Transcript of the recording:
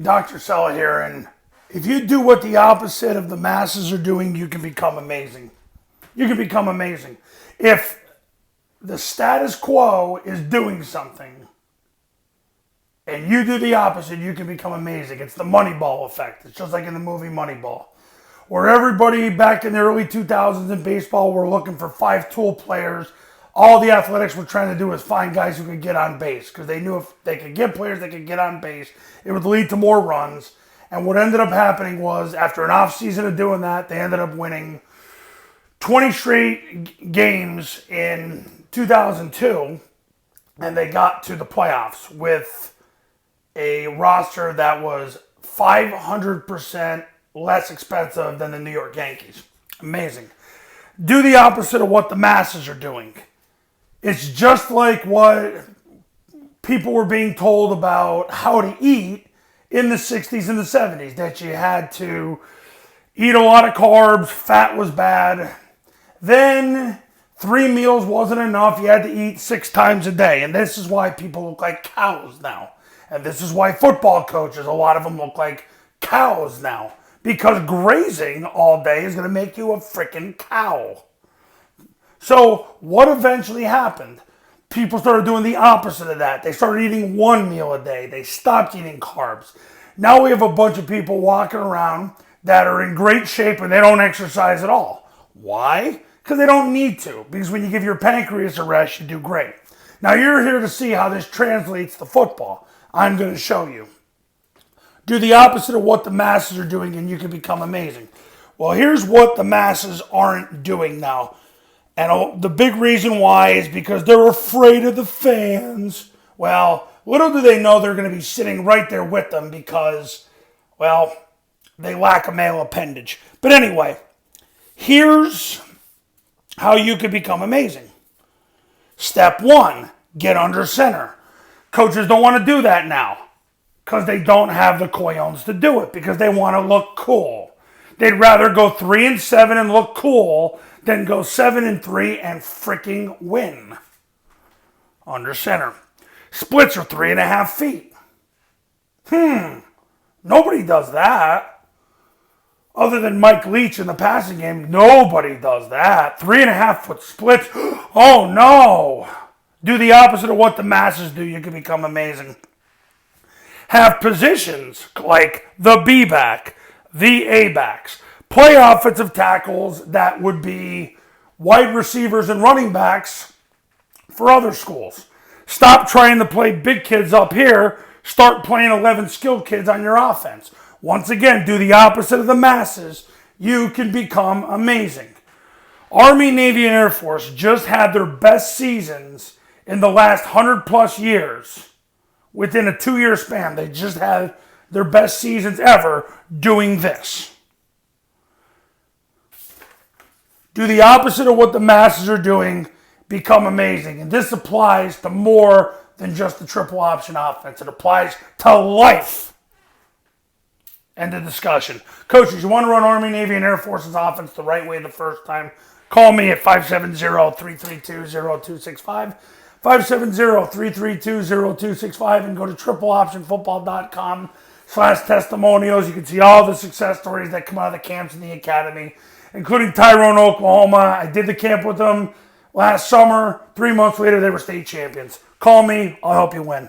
Dr. Sella here, and if you do what the opposite of the masses are doing, you can become amazing. You can become amazing. If the status quo is doing something and you do the opposite, you can become amazing. It's the Moneyball effect. It's just like in the movie Moneyball, where everybody back in the early 2000s in baseball were looking for five-tool players. All the Athletics were trying to do was find guys who could get on base because they knew if they could get players that could get on base, it would lead to more runs. And what ended up happening was, after an off season of doing that, they ended up winning 20 straight games in 2002, and they got to the playoffs with a roster that was 500% less expensive than the New York Yankees. Amazing. Do the opposite of what the masses are doing. It's just like what people were being told about how to eat in the 60s and the 70s, that you had to eat a lot of carbs, fat was bad. Then 3 meals wasn't enough, you had to eat 6 times a day. And this is why people look like cows now. And this is why football coaches, a lot of them look like cows now. Because grazing all day is going to make you a freaking cow. So what eventually happened? People started doing the opposite of that. They started eating 1 meal a day. They stopped eating carbs. Now we have a bunch of people walking around that are in great shape and they don't exercise at all. Why? Because they don't need to. Because when you give your pancreas a rest, you do great. Now you're here to see how this translates to football. I'm going to show you. Do the opposite of what the masses are doing and you can become amazing. Well, here's what the masses aren't doing now. And the big reason why is because they're afraid of the fans. Well, little do they know they're going to be sitting right there with them because, well, they lack a male appendage. But anyway, here's how you can become amazing. Step 1, get under center. Coaches don't want to do that now because they don't have the cojones to do it because they want to look cool. They'd rather go 3-7 and look cool than go 7-3 and freaking win. Under center. Splits are 3.5 feet. Nobody does that. Other than Mike Leach in the passing game, nobody does that. 3.5 foot splits. Oh no. Do the opposite of what the masses do. You can become amazing. Have positions like the B-back, the A-backs. Play offensive tackles that would be wide receivers and running backs for other schools. Stop trying to play big kids up here. Start playing 11 skilled kids on your offense. Once again, do the opposite of the masses. You can become amazing. Army, Navy, and Air Force just had their best seasons in the last 100 plus years. Within a 2-year span, they just had their best seasons ever doing this. Do the opposite of what the masses are doing, become amazing. And this applies to more than just the triple option offense. It applies to life. End of discussion. Coaches, you want to run Army, Navy, and Air Force's offense the right way the first time? Call me at 570-332-0265. 570-332-0265 and go to tripleoptionfootball.com/testimonials. You can see all the success stories that come out of the camps in the academy, including Tyrone, Oklahoma. I did the camp with them last summer. 3 months later, they were state champions. Call me. I'll help you win.